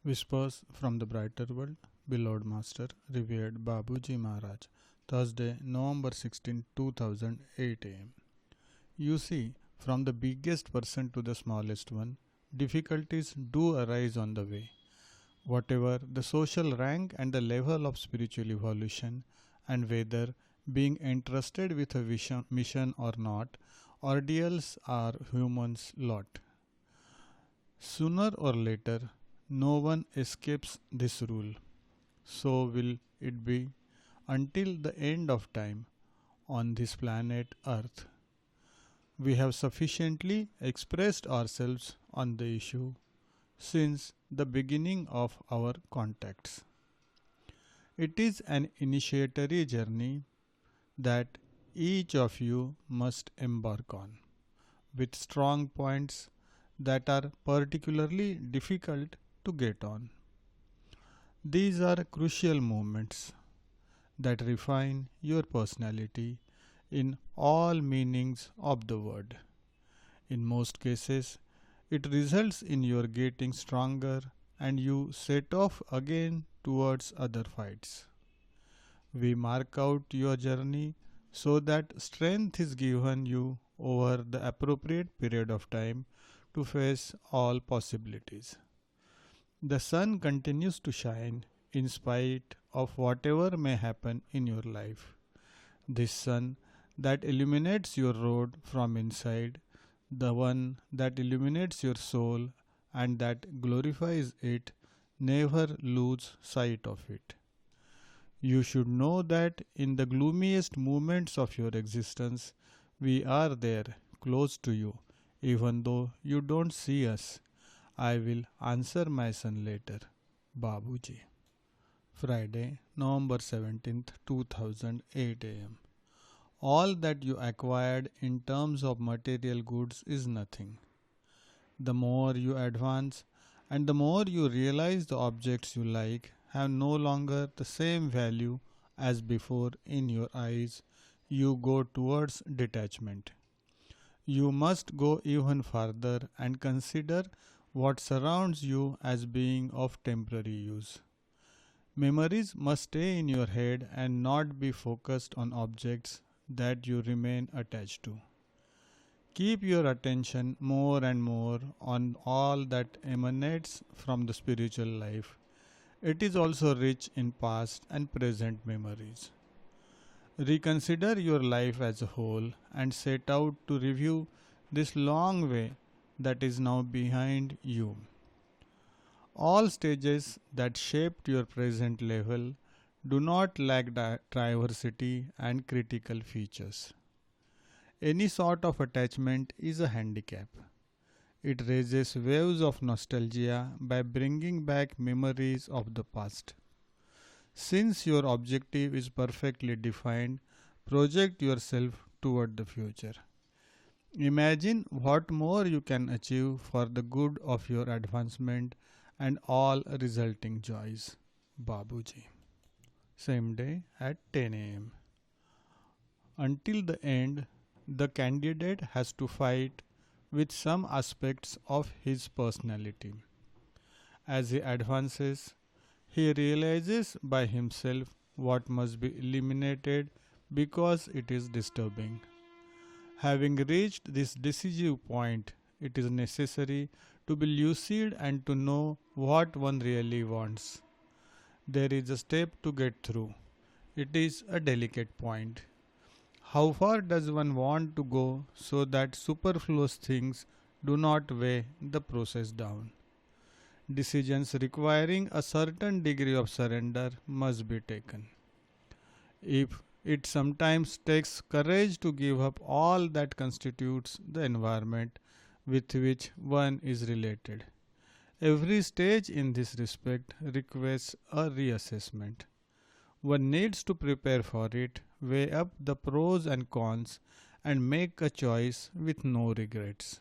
Whispers from the Brighter World, Beloved Master, revered Babuji Maharaj, Thursday, November 16, 2008 am. You see, from the biggest person to the smallest one, difficulties do arise on the way. Whatever the social rank and the level of spiritual evolution, and whether being entrusted with a mission or not, ordeals are humans' lot. Sooner or later, no one escapes this rule. So will it be until the end of time on this planet Earth. We have sufficiently expressed ourselves on the issue since the beginning of our contacts. It is an initiatory journey that each of you must embark on, with strong points that are particularly difficult to get on. These are crucial moments that refine your personality in all meanings of the word. In most cases, it results in your getting stronger and you set off again towards other fights. We mark out your journey so that strength is given you over the appropriate period of time to face all possibilities. The sun continues to shine in spite of whatever may happen in your life. This sun that illuminates your road from inside, the one that illuminates your soul and that glorifies it, never lose sight of it. You should know that in the gloomiest moments of your existence, we are there, close to you, even though you don't see us. I will answer my son later. Babuji. Friday, November 17th, 2008 am. All that you acquired in terms of material goods is nothing. The more you advance and the more you realize the objects you like have no longer the same value as before in your eyes, you go towards detachment. You must go even further and consider what surrounds you as being of temporary use. Memories must stay in your head and not be focused on objects that you remain attached to. Keep your attention more and more on all that emanates from the spiritual life. It is also rich in past and present memories. Reconsider your life as a whole and set out to review this long way that is now behind you. All stages that shaped your present level do not lack diversity and critical features. Any sort of attachment is a handicap. It raises waves of nostalgia by bringing back memories of the past. Since your objective is perfectly defined, project yourself toward the future. Imagine what more you can achieve for the good of your advancement and all resulting joys. Babuji. Same day at 10 am. Until the end, the candidate has to fight with some aspects of his personality. As he advances, he realizes by himself what must be eliminated because it is disturbing. Having reached this decisive point, it is necessary to be lucid and to know what one really wants. There is a step to get through. It is a delicate point. How far does one want to go so that superfluous things do not weigh the process down? Decisions requiring a certain degree of surrender must be taken. If it sometimes takes courage to give up all that constitutes the environment with which one is related. Every stage in this respect requires a reassessment. One needs to prepare for it, weigh up the pros and cons, and make a choice with no regrets.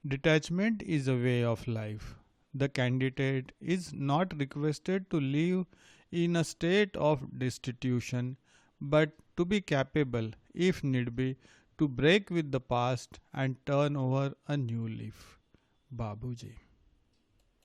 Detachment is a way of life. The candidate is not requested to live in a state of destitution, but to be capable, if need be, to break with the past and turn over a new leaf. Babuji.